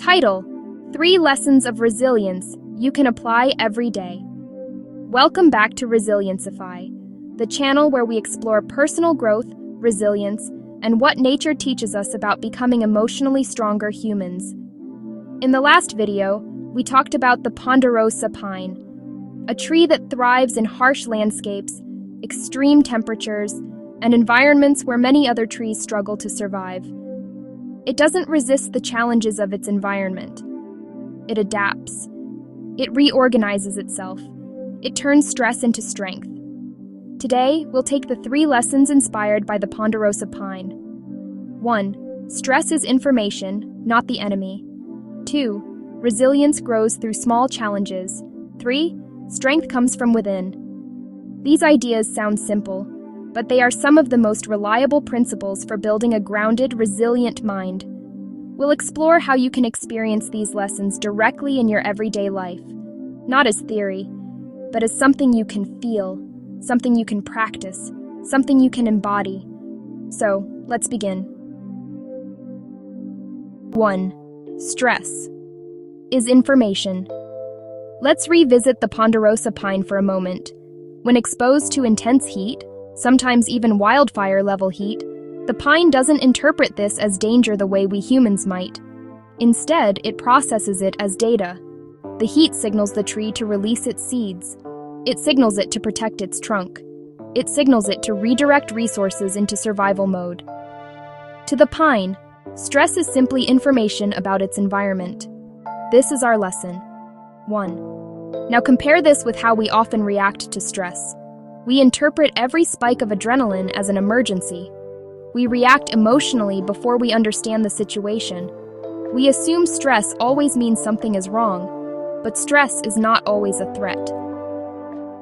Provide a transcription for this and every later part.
Title: 3 Lessons of Resilience You Can Apply Every Day. Welcome back to Resilienceify, the channel where we explore personal growth, resilience, and what nature teaches us about becoming emotionally stronger humans. In the last video, we talked about the ponderosa pine, a tree that thrives in harsh landscapes, extreme temperatures, and environments where many other trees struggle to survive. It doesn't resist the challenges of its environment. It adapts. It reorganizes itself. It turns stress into strength. Today, we'll take the 3 lessons inspired by the ponderosa pine. 1. Stress is information, not the enemy. 2. Resilience grows through small challenges. 3. Strength comes from within. These ideas sound simple, but they are some of the most reliable principles for building a grounded, resilient mind. We'll explore how you can experience these lessons directly in your everyday life, not as theory, but as something you can feel, something you can practice, something you can embody. So, let's begin. 1. Stress is information. Let's revisit the ponderosa pine for a moment. When exposed to intense heat, sometimes even wildfire-level heat, the pine doesn't interpret this as danger the way we humans might. Instead, it processes it as data. The heat signals the tree to release its seeds. It signals it to protect its trunk. It signals it to redirect resources into survival mode. To the pine, stress is simply information about its environment. This is our lesson. 1. Now compare this with how we often react to stress. We interpret every spike of adrenaline as an emergency. We react emotionally before we understand the situation. We assume stress always means something is wrong, but stress is not always a threat.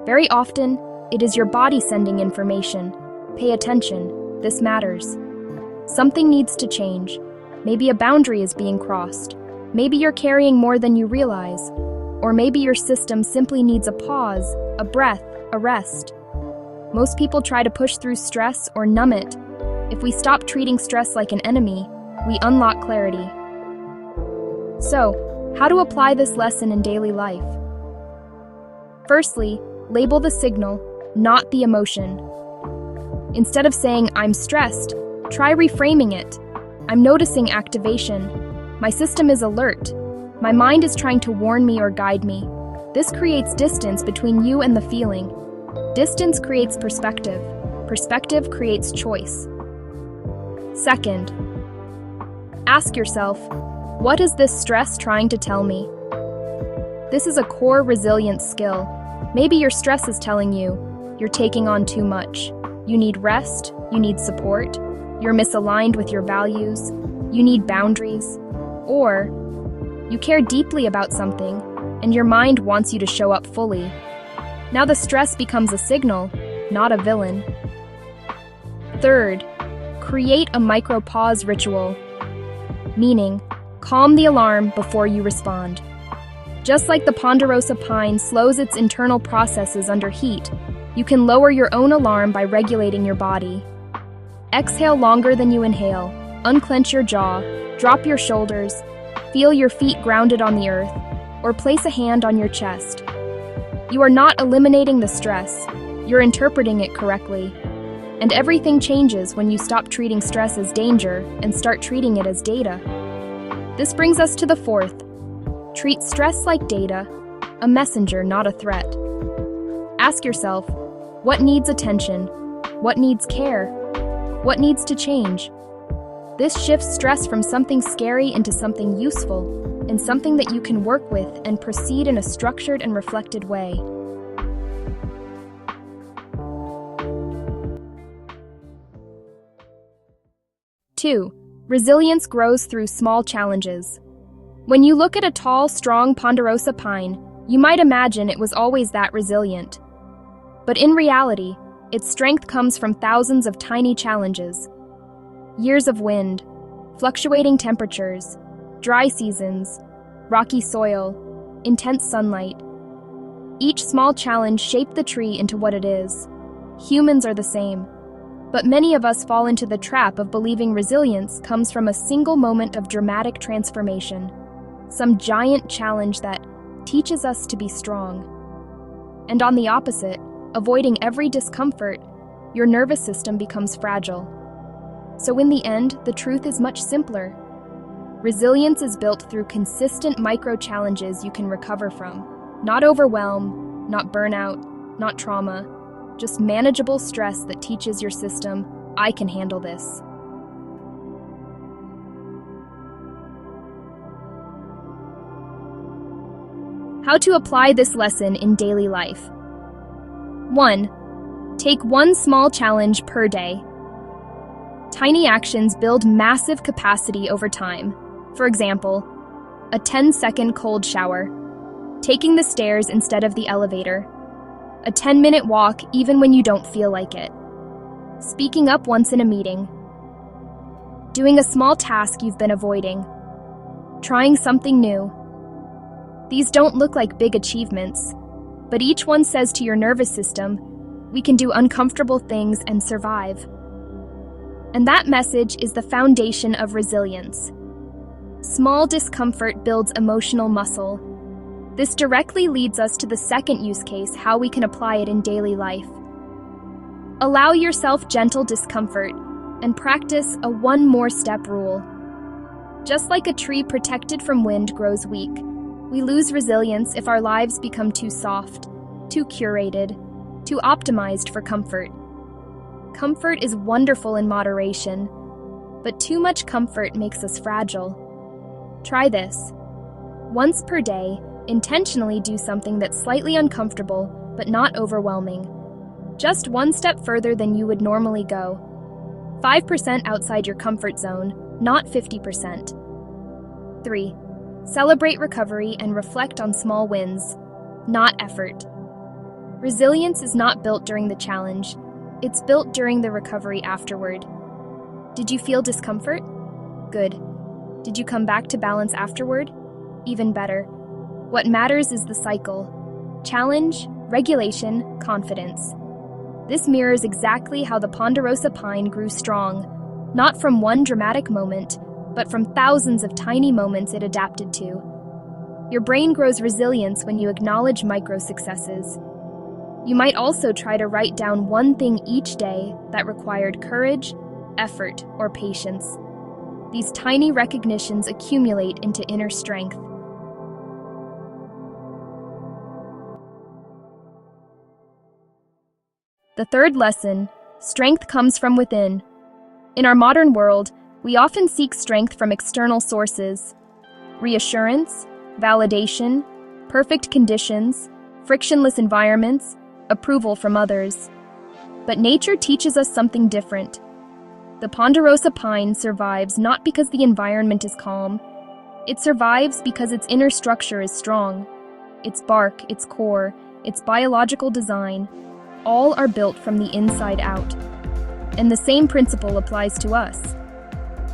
Very often, it is your body sending information. Pay attention, this matters. Something needs to change. Maybe a boundary is being crossed. Maybe you're carrying more than you realize. Or maybe your system simply needs a pause, a breath, a rest. Most people try to push through stress or numb it. If we stop treating stress like an enemy, we unlock clarity. So, how to apply this lesson in daily life? Firstly, label the signal, not the emotion. Instead of saying, "I'm stressed," try reframing it. "I'm noticing activation. My system is alert. My mind is trying to warn me or guide me." This creates distance between you and the feeling. Distance creates perspective. Perspective creates choice. Second, ask yourself, what is this stress trying to tell me? This is a core resilience skill. Maybe your stress is telling you, you're taking on too much. You need rest, you need support, you're misaligned with your values, you need boundaries, or you care deeply about something and your mind wants you to show up fully. Now the stress becomes a signal, not a villain. Third, create a micro-pause ritual, meaning calm the alarm before you respond. Just like the ponderosa pine slows its internal processes under heat, you can lower your own alarm by regulating your body. Exhale longer than you inhale, unclench your jaw, drop your shoulders, feel your feet grounded on the earth, or place a hand on your chest. You are not eliminating the stress, you're interpreting it correctly. And everything changes when you stop treating stress as danger and start treating it as data. This brings us to the 4th. Treat stress like data, a messenger, not a threat. Ask yourself, what needs attention? What needs care? What needs to change? This shifts stress from something scary into something useful, and something that you can work with and proceed in a structured and reflected way. Two, resilience grows through small challenges. When you look at a tall, strong ponderosa pine, you might imagine it was always that resilient. But in reality, its strength comes from thousands of tiny challenges. Years of wind, fluctuating temperatures, dry seasons, rocky soil, intense sunlight. Each small challenge shaped the tree into what it is. Humans are the same. But many of us fall into the trap of believing resilience comes from a single moment of dramatic transformation. some giant challenge that teaches us to be strong. And on the opposite, avoiding every discomfort, your nervous system becomes fragile. So in the end, the truth is much simpler. Resilience is built through consistent micro-challenges you can recover from. Not overwhelm, not burnout, not trauma, just manageable stress that teaches your system, I can handle this. How to apply this lesson in daily life. 1. Take one small challenge per day. Tiny actions build massive capacity over time. For example, a 10-second cold shower, taking the stairs instead of the elevator, a 10-minute walk even when you don't feel like it, speaking up once in a meeting, doing a small task you've been avoiding, trying something new. These don't look like big achievements, but each one says to your nervous system, we can do uncomfortable things and survive. And that message is the foundation of resilience. Small discomfort builds emotional muscle. This directly leads us to the second use case, how we can apply it in daily life. Allow yourself gentle discomfort and practice a one more step rule. Just like a tree protected from wind grows weak, we lose resilience if our lives become too soft, too curated, too optimized for comfort. Comfort is wonderful in moderation, but too much comfort makes us fragile. Try this. Once per day, intentionally do something that's slightly uncomfortable, but not overwhelming. Just one step further than you would normally go. 5% outside your comfort zone, not 50%. 3. Celebrate recovery and reflect on small wins, not effort. Resilience is not built during the challenge, it's built during the recovery afterward. Did you feel discomfort? Good. Did you come back to balance afterward? Even better. What matters is the cycle. Challenge, regulation, confidence. This mirrors exactly how the ponderosa pine grew strong, not from one dramatic moment, but from thousands of tiny moments it adapted to. Your brain grows resilience when you acknowledge micro-successes. You might also try to write down one thing each day that required courage, effort, or patience. These tiny recognitions accumulate into inner strength. The third lesson, strength comes from within. In our modern world, we often seek strength from external sources. Reassurance, validation, perfect conditions, frictionless environments, approval from others. But nature teaches us something different. The ponderosa pine survives not because the environment is calm. It survives because its inner structure is strong. Its bark, its core, its biological design, all are built from the inside out. And the same principle applies to us.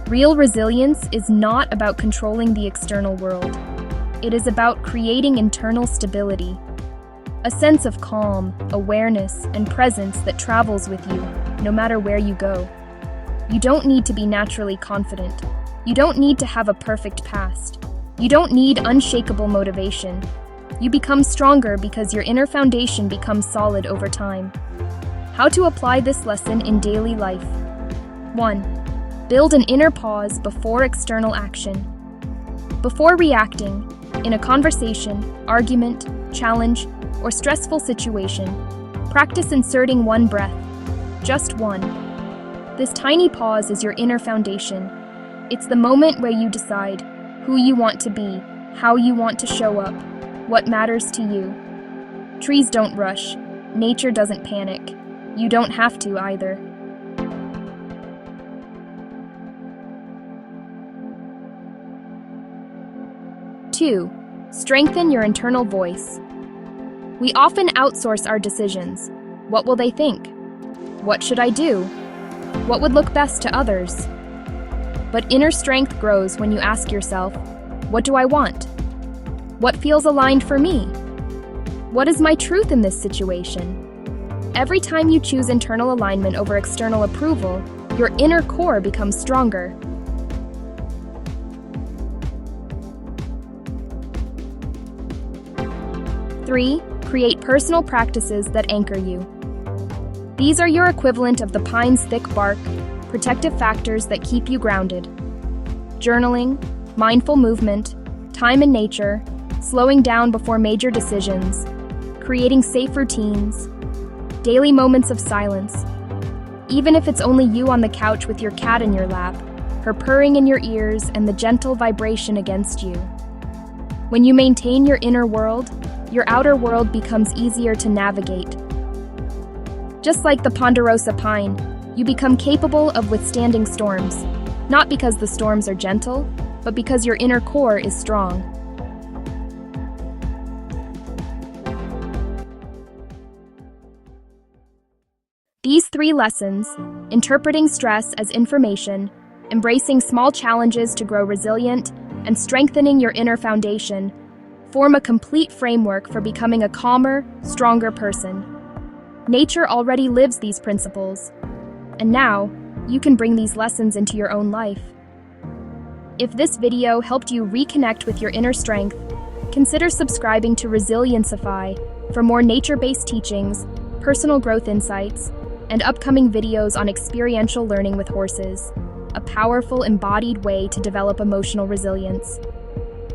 Real resilience is not about controlling the external world. It is about creating internal stability, a sense of calm, awareness, and presence that travels with you, no matter where you go. You don't need to be naturally confident. You don't need to have a perfect past. You don't need unshakable motivation. You become stronger because your inner foundation becomes solid over time. How to apply this lesson in daily life. 1. Build an inner pause before external action. Before reacting, in a conversation, argument, challenge, or stressful situation, practice inserting one breath, just one. This tiny pause is your inner foundation. It's the moment where you decide who you want to be, how you want to show up, what matters to you. Trees don't rush. Nature doesn't panic. You don't have to either. 2. Strengthen your internal voice. We often outsource our decisions. What will they think? What should I do? What would look best to others? But inner strength grows when you ask yourself, what do I want? What feels aligned for me? What is my truth in this situation? Every time you choose internal alignment over external approval, your inner core becomes stronger. 3. Create personal practices that anchor you. These are your equivalent of the pine's thick bark, protective factors that keep you grounded. Journaling, mindful movement, time in nature, slowing down before major decisions, creating safe routines, daily moments of silence. Even if it's only you on the couch with your cat in your lap, her purring in your ears and the gentle vibration against you. When you maintain your inner world, your outer world becomes easier to navigate. Just like the ponderosa pine, you become capable of withstanding storms, not because the storms are gentle, but because your inner core is strong. These 3 lessons, interpreting stress as information, embracing small challenges to grow resilient, and strengthening your inner foundation, form a complete framework for becoming a calmer, stronger person. Nature already lives these principles, and now you can bring these lessons into your own life. If this video helped you reconnect with your inner strength, consider subscribing to Resilienceify for more nature-based teachings, personal growth insights, and upcoming videos on experiential learning with horses, a powerful embodied way to develop emotional resilience.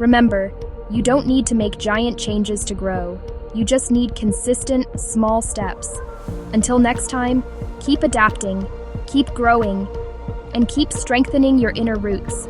Remember, you don't need to make giant changes to grow. You just need consistent, small steps. Until next time, keep adapting, keep growing, and keep strengthening your inner roots.